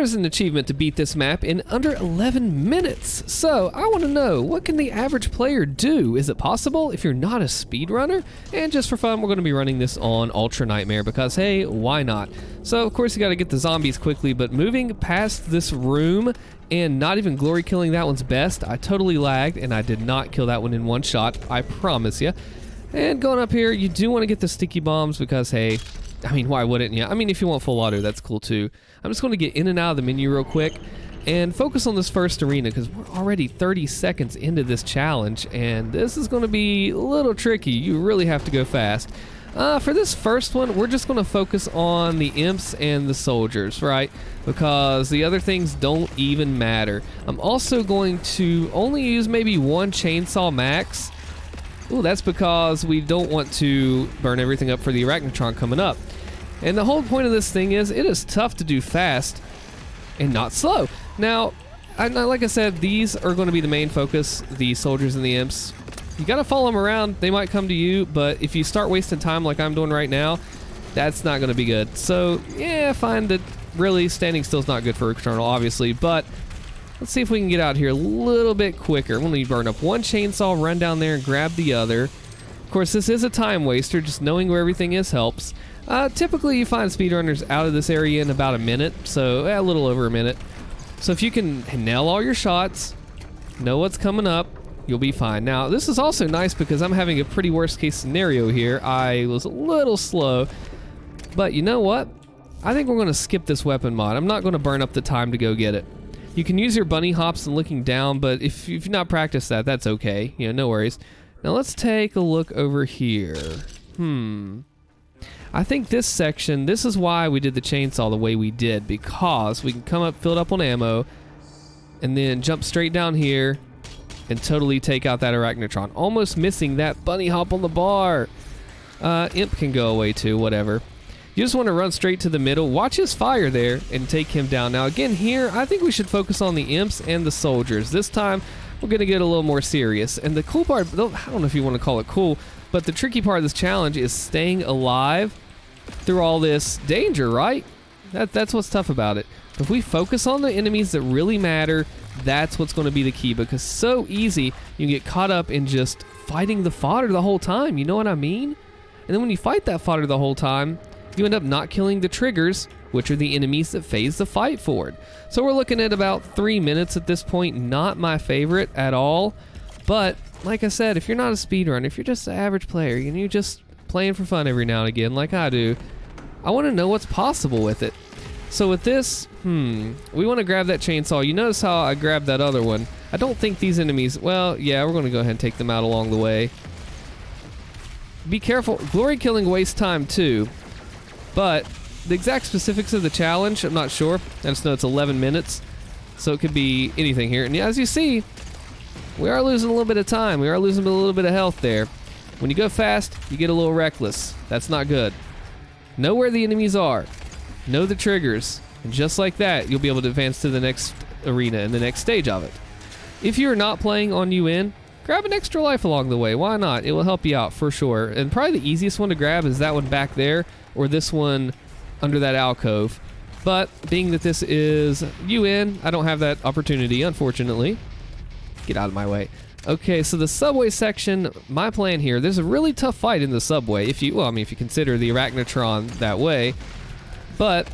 There's an achievement to beat this map in under 11 minutes. So I want to know, what can the average player do? Is it possible if you're not a speedrunner? And just for fun, we're going to be running this on Ultra Nightmare because, hey, why not? So of course you got to get the zombies quickly, but moving past this room and not even glory killing that one's best. I totally lagged and I did not kill that one in one shot, I promise you. And going up here, you do want to get the sticky bombs because, hey, I mean, why wouldn't you? I mean, if you want full auto, that's cool too. I'm just going to get in and out of the menu real quick and focus on this first arena because we're already 30 seconds into this challenge and this is going to be a little tricky. You really have to go fast. For this first one, we're just going to focus on the imps and the soldiers, right? Because the other things don't even matter. I'm also going to only use maybe one chainsaw max. Ooh, that's because we don't want to burn everything up for the arachnotron coming up. And the whole point of this thing is, it is tough to do fast and not slow. Now, like I said, these are going to be the main focus, the soldiers and the imps. You got to follow them around. They might come to you, but if you start wasting time like I'm doing right now, that's not going to be good. So, yeah, I find that really standing still is not good for Eternal, obviously, but let's see if we can get out here a little bit quicker. We'll need to burn up one chainsaw, run down there and grab the other. Of course, this is a time waster. Just knowing where everything is helps. Typically, you find speedrunners out of this area in about a minute, so a little over a minute. So if you can nail all your shots, know what's coming up, you'll be fine. Now, this is also nice because I'm having a pretty worst case scenario here. I was a little slow, but you know what? I think we're going to skip this weapon mod. I'm not going to burn up the time to go get it. You can use your bunny hops and looking down, but if you've not practiced that, that's okay. You know, no worries. Now let's take a look over here. I think this section, this is why we did the chainsaw the way we did, because we can come up filled up on ammo and then jump straight down here and totally take out that arachnotron. Almost missing that bunny hop on the bar. Imp can go away too, whatever. You just want to run straight to the middle, watch his fire there, and take him down. Now again here, I think we should focus on the imps and the soldiers. This time, we're going to get a little more serious. And the cool part, I don't know if you want to call it cool, but the tricky part of this challenge is staying alive through all this danger, right? That's what's tough about it. If we focus on the enemies that really matter, that's what's going to be the key, because so easy you can get caught up in just fighting the fodder the whole time, you know what I mean? And then when you fight that fodder the whole time, you end up not killing the triggers, which are the enemies that phase the fight forward. So we're looking at about 3 minutes at this point. Not my favorite at all, but like I said, if you're not a speedrunner, if you're just an average player and you're just playing for fun every now and again like I do, I want to know what's possible with it. So with this, we want to grab that chainsaw. You notice how I grabbed that other one. I don't think these enemies, well, yeah, we're going to go ahead and take them out along the way. Be careful. Glory killing wastes time too, but the exact specifics of the challenge, I'm not sure. I just know it's 11 minutes, so it could be anything here. And as you see, we are losing a little bit of time. We are losing a little bit of health there. When you go fast, you get a little reckless. That's not good. Know where the enemies are. Know the triggers. And just like that, you'll be able to advance to the next arena and the next stage of it. If you're not playing on UN, grab an extra life along the way. Why not? It will help you out for sure. And probably the easiest one to grab is that one back there, or this one under that alcove. But being that this is UN, I don't have that opportunity, unfortunately. Get out of my way. Okay, so the subway section, my plan here, there's a really tough fight in the subway if you, well, I mean, if you consider the arachnotron that way. But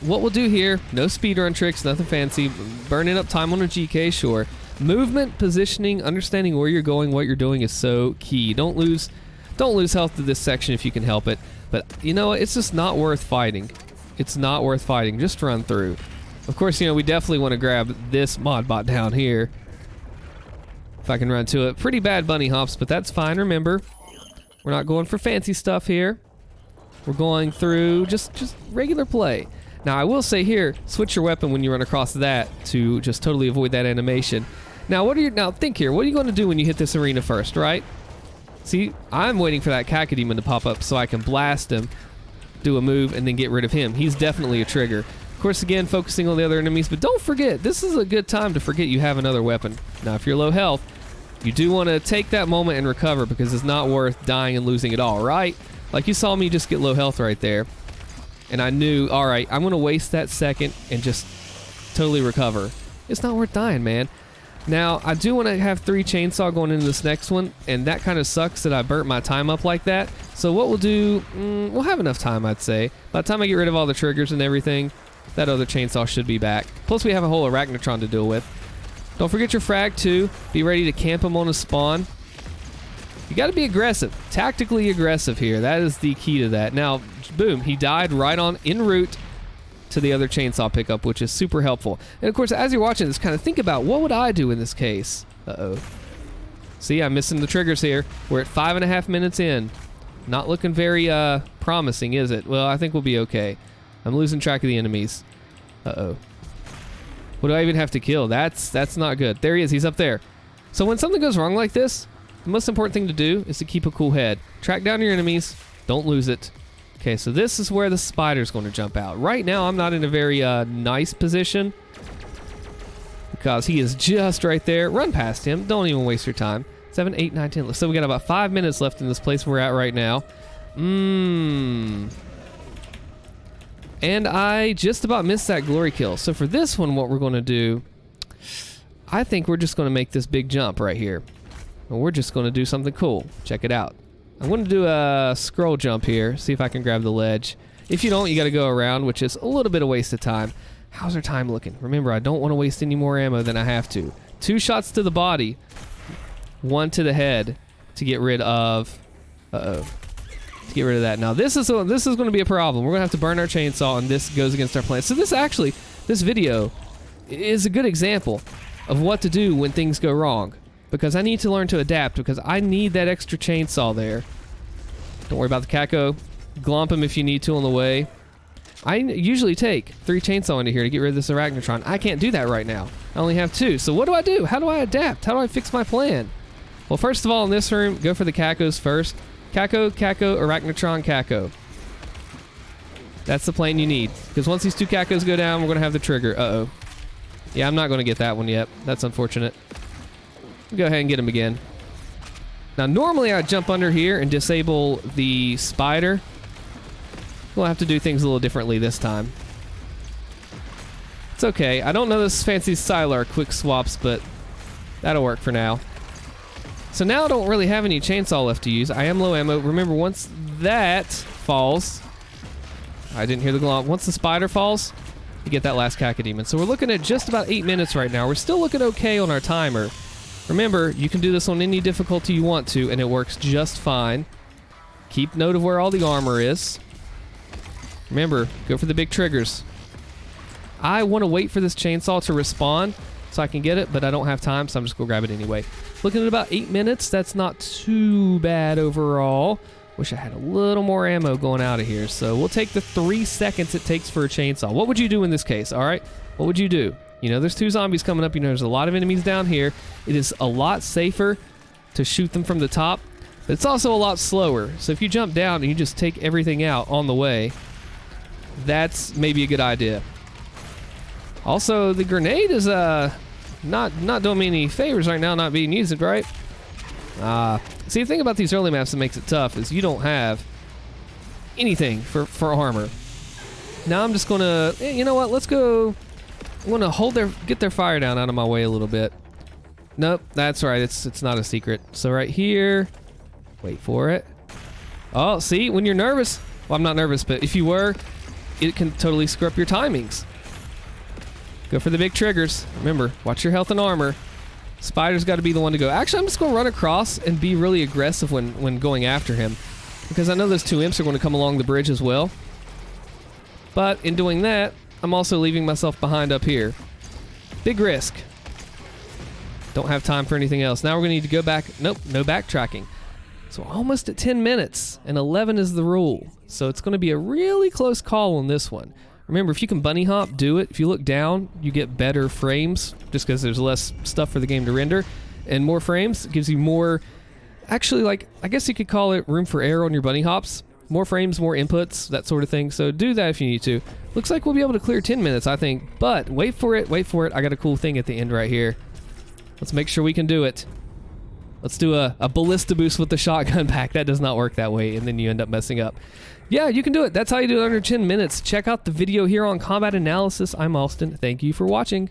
what we'll do here, no speedrun tricks, nothing fancy, burning up time on a GK, sure. Movement, positioning, understanding where you're going, what you're doing is so key. Don't lose health to this section if you can help it. But you know what? It's just not worth fighting. It's not worth fighting. Just run through. Of course, you know, we definitely want to grab this mod bot down here. If I can run to it. Pretty bad bunny hops, but that's fine. Remember, we're not going for fancy stuff here. We're going through just regular play. Now, I will say here, switch your weapon when you run across that to just totally avoid that animation. Now, now think here. What are you going to do when you hit this arena first, right? See, I'm waiting for that cacodemon to pop up so I can blast him, do a move, and then get rid of him. He's definitely a trigger. Of course, again, focusing on the other enemies, but don't forget, this is a good time to forget you have another weapon. Now, if you're low health, you do want to take that moment and recover because it's not worth dying and losing it all, right? Like you saw me just get low health right there. and I knew, all right, I'm going to waste that second and just totally recover. It's not worth dying, man. Now, I do want to have 3 chainsaw going into this next one, and that kind of sucks that I burnt my time up like that. So what we'll do, we'll have enough time, I'd say. By the time I get rid of all the triggers and everything, that other chainsaw should be back. Plus, we have a whole arachnotron to deal with. Don't forget your frag, too. Be ready to camp him on a spawn. You got to be aggressive, tactically aggressive here. That is the key to that. Now, boom, he died right on en route to the other chainsaw pickup, which is super helpful. And of course, as you're watching this, kind of think about, what would I do in this case? Uh-oh. See, I'm missing the triggers here. We're at 5.5 minutes in. Not looking very promising, is it? Well, I think we'll be okay. I'm losing track of the enemies. Uh-oh. What do I even have to kill? That's not good. There he is. He's up there. So when something goes wrong like this, the most important thing to do is to keep a cool head. Track down your enemies. Don't lose it. Okay, so this is where the spider's going to jump out. Right now, I'm not in a very nice position because he is just right there. Run past him. Don't even waste your time. 7, 8, 9, 10. So we got about 5 minutes left in this place we're at right now. And I just about missed that glory kill. So for this one, what we're going to do, I think we're just going to make this big jump right here. And we're just going to do something cool. Check it out. I'm going to do a scroll jump here, see if I can grab the ledge. If you don't, you got to go around, which is a little bit of waste of time. How's our time looking? Remember, I don't want to waste any more ammo than I have to. 2 shots to the body, 1 to the head to get rid of... Uh-oh. To get rid of that. Now, this is going to be a problem. We're going to have to burn our chainsaw, and this goes against our plan. So this video is a good example of what to do when things go wrong. Because I need to learn to adapt, because I need that extra chainsaw there. Don't worry about the Caco. Glomp him if you need to on the way. I usually take 3 chainsaw into here to get rid of this arachnotron. I can't do that right now. I only have 2. So what do I do? How do I adapt? How do I fix my plan? Well, first of all, in this room, go for the Cacos first. Caco, arachnotron, Caco. That's the plan you need. Because once these 2 Cacos go down, we're going to have the trigger. Uh-oh. Yeah, I'm not going to get that one yet. That's unfortunate. Go ahead and get him again. Now, normally I'd jump under here and disable the spider. We'll have to do things a little differently this time. It's okay. I don't know this fancy Sylar quick swaps, but that'll work for now. So now I don't really have any chainsaw left to use. I am low ammo. Remember, once that falls... I didn't hear the glomp. Once the spider falls, you get that last cacodemon. So we're looking at just about 8 minutes right now. We're still looking okay on our timer. Remember, you can do this on any difficulty you want to, and it works just fine. Keep note of where all the armor is. Remember, go for the big triggers. I want to wait for this chainsaw to respawn so I can get it, but I don't have time, so I'm just going to grab it anyway. Looking at about 8 minutes. That's not too bad overall. Wish I had a little more ammo going out of here. So we'll take the 3 seconds it takes for a chainsaw. What would you do in this case, all right? What would you do? You know, there's 2 zombies coming up. You know, there's a lot of enemies down here. It is a lot safer to shoot them from the top, but it's also a lot slower. So if you jump down and you just take everything out on the way, that's maybe a good idea. Also, the grenade is not doing me any favors right now, not being used, right? See, the thing about these early maps that makes it tough is you don't have anything for armor. Now I'm just gonna, you know what? Let's go. I'm gonna get their fire down out of my way a little bit. Nope, that's right. It's not a secret. So right here, wait for it. Oh, see, when you're nervous, well, I'm not nervous, but if you were, it can totally screw up your timings. Go for the big triggers. Remember, watch your health and armor. Spider's got to be the one to go. Actually, I'm just going to run across and be really aggressive when going after him, because I know those 2 imps are going to come along the bridge as well. But in doing that, I'm also leaving myself behind up here. Big risk. Don't have time for anything else. Now we're going to need to go back. Nope, no backtracking. So almost at 10 minutes, and 11 is the rule. So it's going to be a really close call on this one. Remember, if you can bunny hop, do it. If you look down, you get better frames, just because there's less stuff for the game to render. And more frames gives you more, actually, like, I guess you could call it room for error on your bunny hops. More frames, more inputs, that sort of thing. So do that if you need to. Looks like we'll be able to clear 10 minutes, I think. But wait for it, wait for it. I got a cool thing at the end right here. Let's make sure we can do it. Let's do a ballista boost with the shotgun pack. That does not work that way, and then you end up messing up. Yeah, you can do it. That's how you do it under 10 minutes. Check out the video here on combat analysis. I'm Allstin. Thank you for watching.